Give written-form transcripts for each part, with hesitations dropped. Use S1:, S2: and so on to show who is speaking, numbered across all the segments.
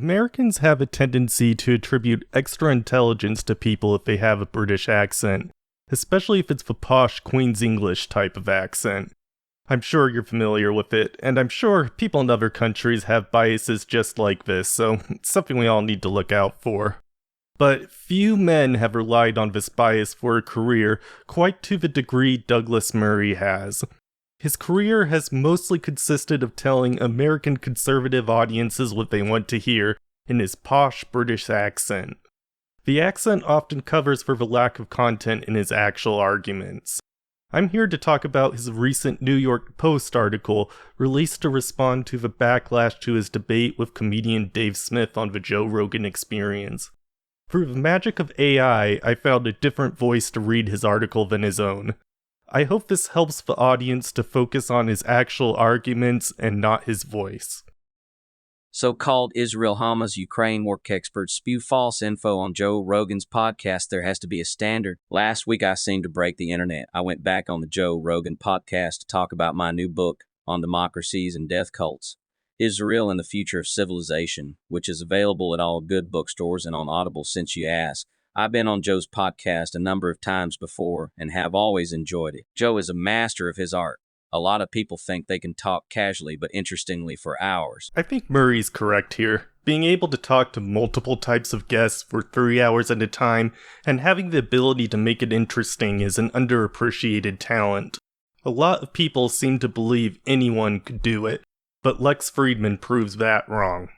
S1: Americans have a tendency to attribute extra intelligence to people if they have a British accent, especially if it's the posh Queen's English type of accent. I'm sure you're familiar with it, and I'm sure people in other countries have biases just like this, so it's something we all need to look out for. But few men have relied on this bias for a career quite to the degree Douglas Murray has. His career has mostly consisted of telling American conservative audiences what they want to hear in his posh British accent. The accent often covers for the lack of content in his actual arguments. I'm here to talk about his recent New York Post article released to respond to the backlash to his debate with comedian Dave Smith on the Joe Rogan Experience. Through the magic of AI, I found a different voice to read his article than his own. I hope this helps the audience to focus on his actual arguments and not his voice.
S2: So-called Israel Hamas Ukraine war experts spew false info on Joe Rogan's podcast. There has to be a standard. Last week I seemed to break the internet. I went back on the Joe Rogan podcast to talk about my new book on democracies and death cults, Israel and the Future of Civilization, which is available at all good bookstores and on Audible since you asked. I've been on Joe's podcast a number of times before and have always enjoyed it. Joe is a master of his art. A lot of people think they can talk casually but interestingly for hours.
S1: I think Murray's correct here. Being able to talk to multiple types of guests for 3 hours at a time and having the ability to make it interesting is an underappreciated talent. A lot of people seem to believe anyone could do it, but Lex Friedman proves that wrong.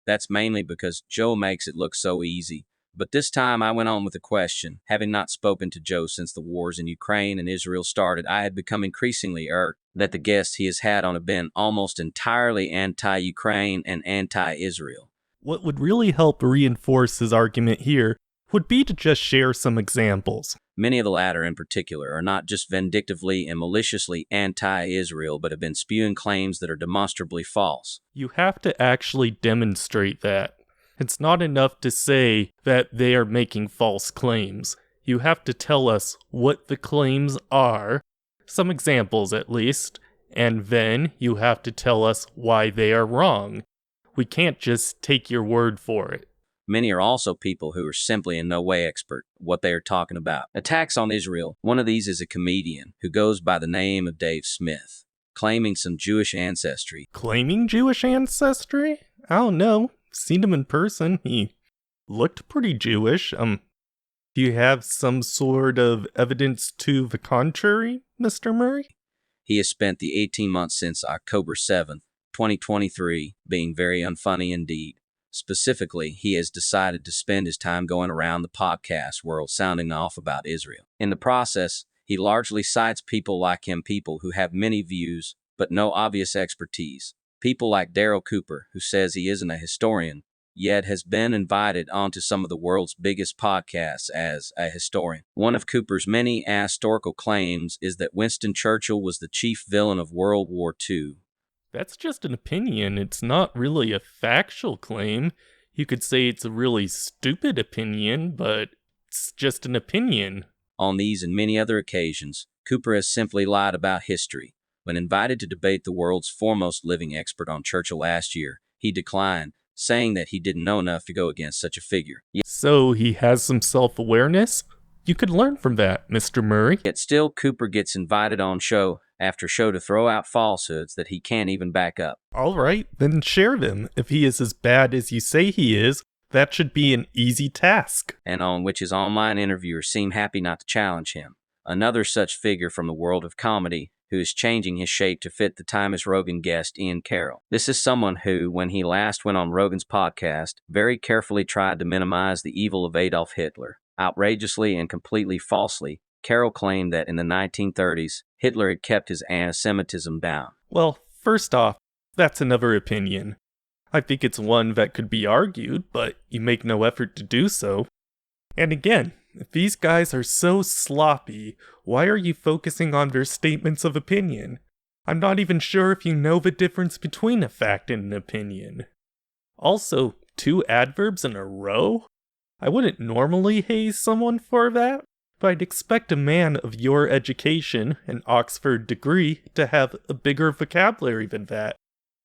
S2: That's mainly because Joe makes it look so easy. But this time I went on with a question. Having not spoken to Joe since the wars in Ukraine and Israel started, I had become increasingly irked that the guests he has had on have been almost entirely anti-Ukraine and anti-Israel.
S1: What would really help reinforce his argument here would be to just share some examples.
S2: Many of the latter in particular are not just vindictively and maliciously anti-Israel, but have been spewing claims that are demonstrably false.
S1: You have to actually demonstrate that. It's not enough to say that they are making false claims. You have to tell us what the claims are, some examples at least, and then you have to tell us why they are wrong. We can't just take your word for it.
S2: Many are also people who are simply in no way expert what they are talking about. Attacks on Israel. One of these is a comedian who goes by the name of Dave Smith, claiming some Jewish ancestry.
S1: Claiming Jewish ancestry? I don't know. Seen him in person. He looked pretty Jewish. Do you have some sort of evidence to the contrary, Mr. Murray?
S2: He has spent the 18 months since October 7th, 2023, being very unfunny indeed. Specifically, he has decided to spend his time going around the podcast world sounding off about Israel. In the process, he largely cites people like him, people who have many views, but no obvious expertise. People like Daryl Cooper, who says he isn't a historian, yet has been invited onto some of the world's biggest podcasts as a historian. One of Cooper's many historical claims is that Winston Churchill was the chief villain of World War II.
S1: That's just an opinion. It's not really a factual claim. You could say it's a really stupid opinion, but it's just an opinion.
S2: On these and many other occasions, Cooper has simply lied about history. When invited to debate the world's foremost living expert on Churchill last year, he declined, saying that he didn't know enough to go against such a figure.
S1: So he has some self-awareness? You could learn from that, Mr. Murray.
S2: Yet still, Cooper gets invited on show after show to throw out falsehoods that he can't even back up.
S1: All right, then share them. If he is as bad as you say he is, that should be an easy task.
S2: And on which his online interviewers seem happy not to challenge him. Another such figure from the world of comedy, who is changing his shape to fit the time as Rogan guest Ian Carroll. This is someone who, when he last went on Rogan's podcast, very carefully tried to minimize the evil of Adolf Hitler. Outrageously and completely falsely, Carroll claimed that in the 1930s, Hitler had kept his anti-Semitism down.
S1: Well, first off, that's another opinion. I think it's one that could be argued, but you make no effort to do so. And again, if these guys are so sloppy, why are you focusing on their statements of opinion? I'm not even sure if you know the difference between a fact and an opinion. Also, 2 adverbs in a row? I wouldn't normally haze someone for that, but I'd expect a man of your education, an Oxford degree, to have a bigger vocabulary than that.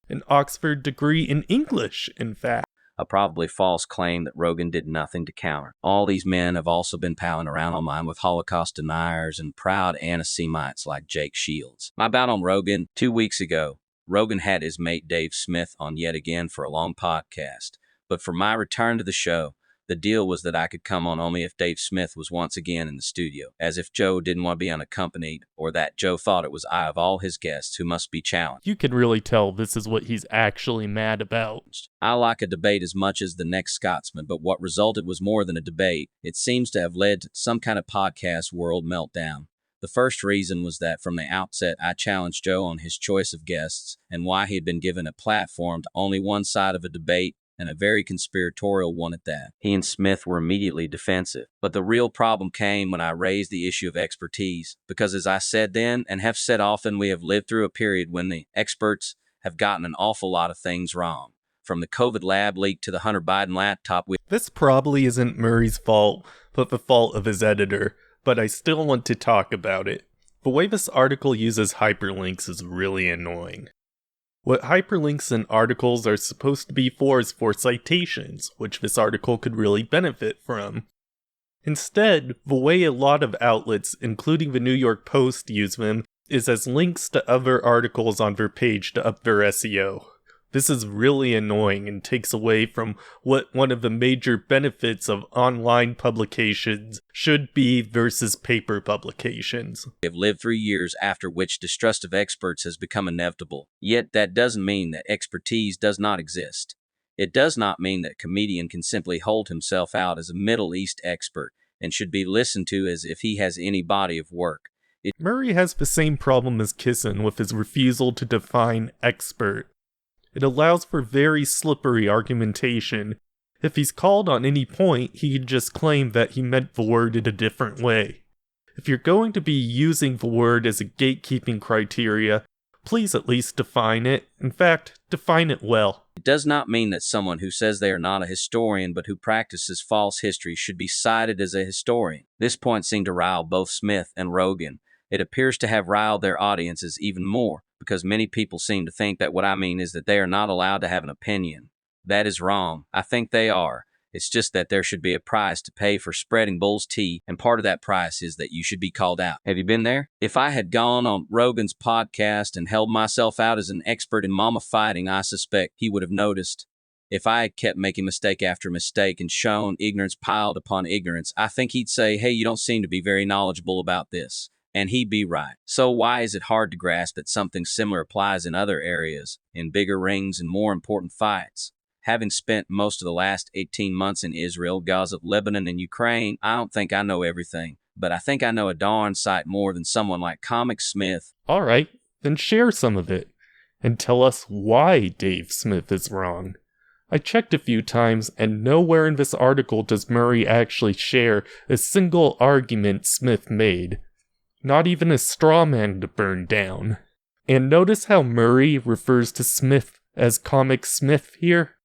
S1: An Oxford degree in English, in fact.
S2: a probably false claim that Rogan did nothing to counter. All these men have also been palling around online with Holocaust deniers and proud anti-Semites like Jake Shields. My bout on Rogan 2 weeks ago, Rogan had his mate Dave Smith on yet again for a long podcast. But for my return to the show, the deal was that I could come on only if Dave Smith was once again in the studio, as if Joe didn't want to be unaccompanied, or that Joe thought it was I of all his guests who must be challenged.
S1: You can really tell this is what he's actually mad about.
S2: I like a debate as much as the next Scotsman, but what resulted was more than a debate. It seems to have led to some kind of podcast world meltdown. The first reason was that from the outset I challenged Joe on his choice of guests and why he had been given a platform to only one side of a debate, and a very conspiratorial one at that. He and Smith were immediately defensive. But the real problem came when I raised the issue of expertise, because as I said then, and have said often, we have lived through a period when the experts have gotten an awful lot of things wrong. From the COVID lab leak to the Hunter Biden laptop.
S1: This probably isn't Murray's fault, but the fault of his editor, but I still want to talk about it. The way this article uses hyperlinks is really annoying. What hyperlinks in articles are supposed to be for is for citations, which this article could really benefit from. Instead, the way a lot of outlets, including the New York Post, use them is as links to other articles on their page to up their SEO. This is really annoying and takes away from what one of the major benefits of online publications should be versus paper publications.
S2: We have lived through years after which distrust of experts has become inevitable. Yet that doesn't mean that expertise does not exist. It does not mean that a comedian can simply hold himself out as a Middle East expert and should be listened to as if he has any body of work.
S1: Murray has the same problem as Kissin with his refusal to define expert. It allows for very slippery argumentation. If he's called on any point, he can just claim that he meant the word in a different way. If you're going to be using the word as a gatekeeping criteria, please at least define it. In fact, define it well.
S2: It does not mean that someone who says they are not a historian but who practices false history should be cited as a historian. This point seemed to rile both Smith and Rogan. It appears to have riled their audiences even more, because many people seem to think that what I mean is that they are not allowed to have an opinion. That is wrong. I think they are. It's just that there should be a price to pay for spreading bull's tea, and part of that price is that you should be called out. Have you been there? If I had gone on Rogan's podcast and held myself out as an expert in mama fighting, I suspect he would have noticed. If I had kept making mistake after mistake and shown ignorance piled upon ignorance, I think he'd say, hey, you don't seem to be very knowledgeable about this. And he'd be right. So why is it hard to grasp that something similar applies in other areas, in bigger rings and more important fights? Having spent most of the last 18 months in Israel, Gaza, Lebanon, and Ukraine, I don't think I know everything, but I think I know a darn sight more than someone like Comic Smith.
S1: Alright, then share some of it, and tell us why Dave Smith is wrong. I checked a few times, and nowhere in this article does Murray actually share a single argument Smith made. Not even a straw man to burn down. And notice how Murray refers to Smith as Comic Smith here?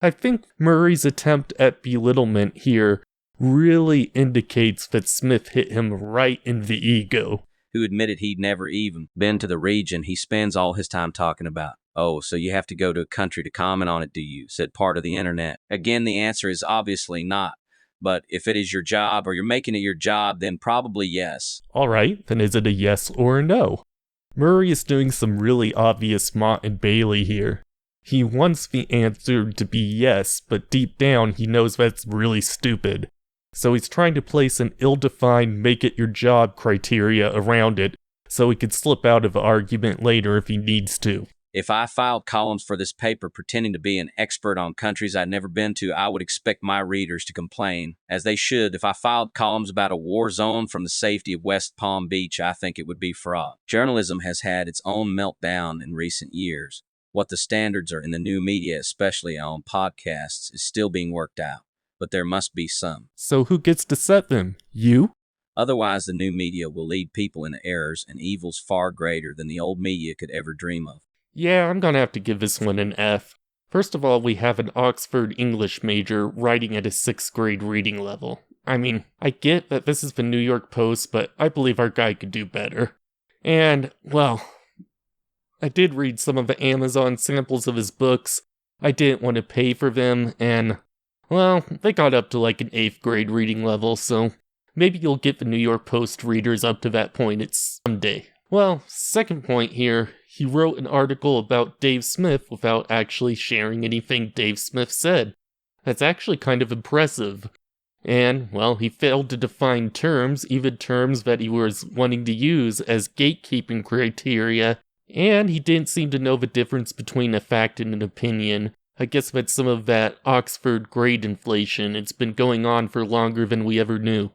S1: I think Murray's attempt at belittlement here really indicates that Smith hit him right in the ego.
S2: Who admitted he'd never even been to the region he spends all his time talking about. Oh, so you have to go to a country to comment on it, do you? Said part of the internet. Again, the answer is obviously not. But if it is your job, or you're making it your job, then probably yes.
S1: Alright, then is it a yes or a no? Murray is doing some really obvious Mott and Bailey here. He wants the answer to be yes, but deep down he knows that's really stupid. So he's trying to place an ill-defined make-it-your-job criteria around it, so he could slip out of the argument later if he needs to.
S2: If I filed columns for this paper pretending to be an expert on countries I'd never been to, I would expect my readers to complain, as they should. If I filed columns about a war zone from the safety of West Palm Beach, I think it would be fraud. Journalism has had its own meltdown in recent years. What the standards are in the new media, especially on podcasts, is still being worked out. But there must be some.
S1: So who gets to set them? You?
S2: Otherwise, the new media will lead people into errors and evils far greater than the old media could ever dream of.
S1: Yeah, I'm gonna have to give this one an F. First of all, we have an Oxford English major writing at a 6th grade reading level. I mean, I get that this is the New York Post, but I believe our guy could do better. And, well, I did read some of the Amazon samples of his books.
S3: I didn't want to pay for them, and, well, they got up to like an 8th grade reading level, so maybe you'll get the New York Post readers up to that point someday. Well, second point here, he wrote an article about Dave Smith without actually sharing anything Dave Smith said. That's actually kind of impressive. And, well, he failed to define terms, even terms that he was wanting to use as gatekeeping criteria, and he didn't seem to know the difference between a fact and an opinion. I guess that's some of that Oxford grade inflation. It's been going on for longer than we ever knew.